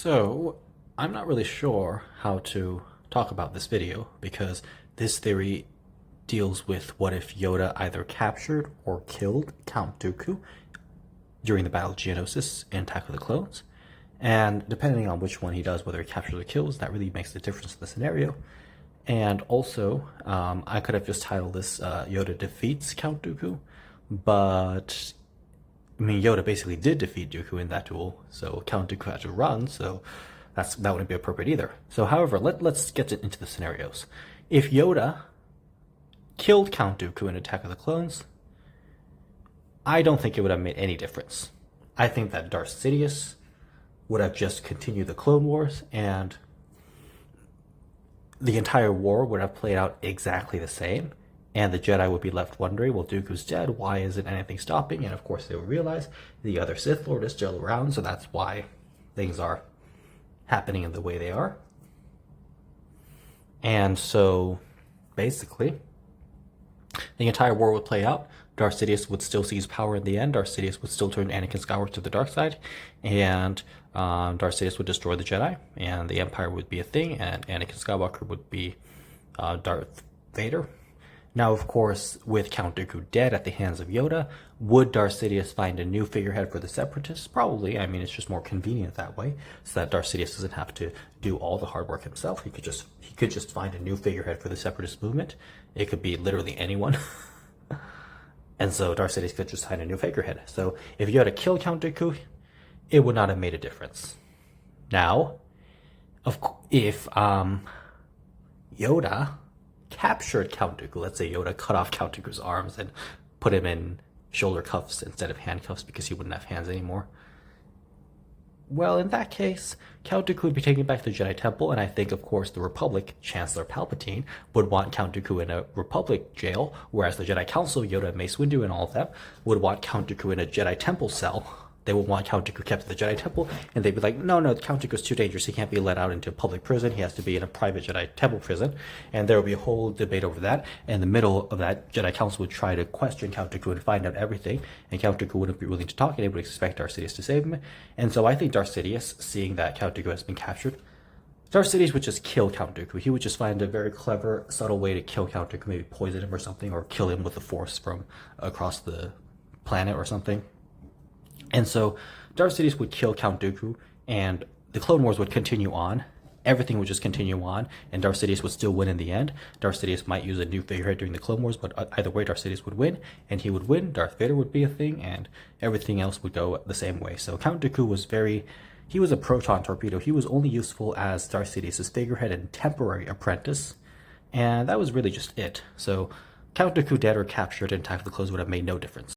So, I'm not really sure how to talk about this video because this theory deals with what if Yoda either captured or killed Count Dooku during the Battle of Geonosis in Attack of the Clones. And depending on which one he does, whether he captures or kills, that really makes a difference in the scenario. And also, I could have just titled this Yoda defeats Count Dooku, but I mean, Yoda basically did defeat Dooku in that duel, so Count Dooku had to run, so that wouldn't be appropriate either. So, however, let's get into the scenarios. If Yoda killed Count Dooku in Attack of the Clones, I don't think it would have made any difference. I think that Darth Sidious would have just continued the Clone Wars, and the entire war would have played out exactly the same, and the Jedi would be left wondering, well, Dooku's dead, why isn't anything stopping? And of course they would realize the other Sith Lord is still around, so that's why things are happening in the way they are. And so, basically, the entire war would play out. Darth Sidious would still seize power in the end. Darth Sidious would still turn Anakin Skywalker to the dark side, and Darth Sidious would destroy the Jedi, and the Empire would be a thing, and Anakin Skywalker would be Darth Vader. Now, of course, with Count Dooku dead at the hands of Yoda, would Darth Sidious find a new figurehead for the Separatists? Probably. I mean, it's just more convenient that way, so that Darth Sidious doesn't have to do all the hard work himself. He could just find a new figurehead for the Separatist movement. It could be literally anyone. And so Darth Sidious could just find a new figurehead. So if Yoda killed Count Dooku, it would not have made a difference. Now, if Yoda captured Count Dooku, let's say Yoda cut off Count Dooku's arms and put him in shoulder cuffs instead of handcuffs because he wouldn't have hands anymore, well, in that case, Count Dooku would be taken back to the Jedi Temple, and I think, of course, the Republic, Chancellor Palpatine, would want Count Dooku in a Republic jail, whereas the Jedi Council, Yoda, Mace Windu, and all of them, would want Count Dooku in a Jedi Temple cell. They would want Count Dooku kept at the Jedi Temple, and they'd be like, no, Count Dooku's too dangerous. He can't be let out into a public prison. He has to be in a private Jedi Temple prison. And there would be a whole debate over that. And in the middle of that, Jedi Council would try to question Count Dooku and find out everything. And Count Dooku wouldn't be willing to talk, and they would expect Darth Sidious to save him. And so I think Darth Sidious, seeing that Count Dooku has been captured, Darth Sidious would just kill Count Dooku. He would just find a very clever, subtle way to kill Count Dooku, maybe poison him or something, or kill him with the Force from across the planet or something. And so Darth Sidious would kill Count Dooku, and the Clone Wars would continue on. Everything would just continue on, and Darth Sidious would still win in the end. Darth Sidious might use a new figurehead during the Clone Wars, but either way, Darth Sidious would win, and he would win. Darth Vader would be a thing, and everything else would go the same way. So Count Dooku was he was a proton torpedo. He was only useful as Darth Sidious's figurehead and temporary apprentice, and that was really just it. So Count Dooku dead or captured in Attack of the Clones would have made no difference.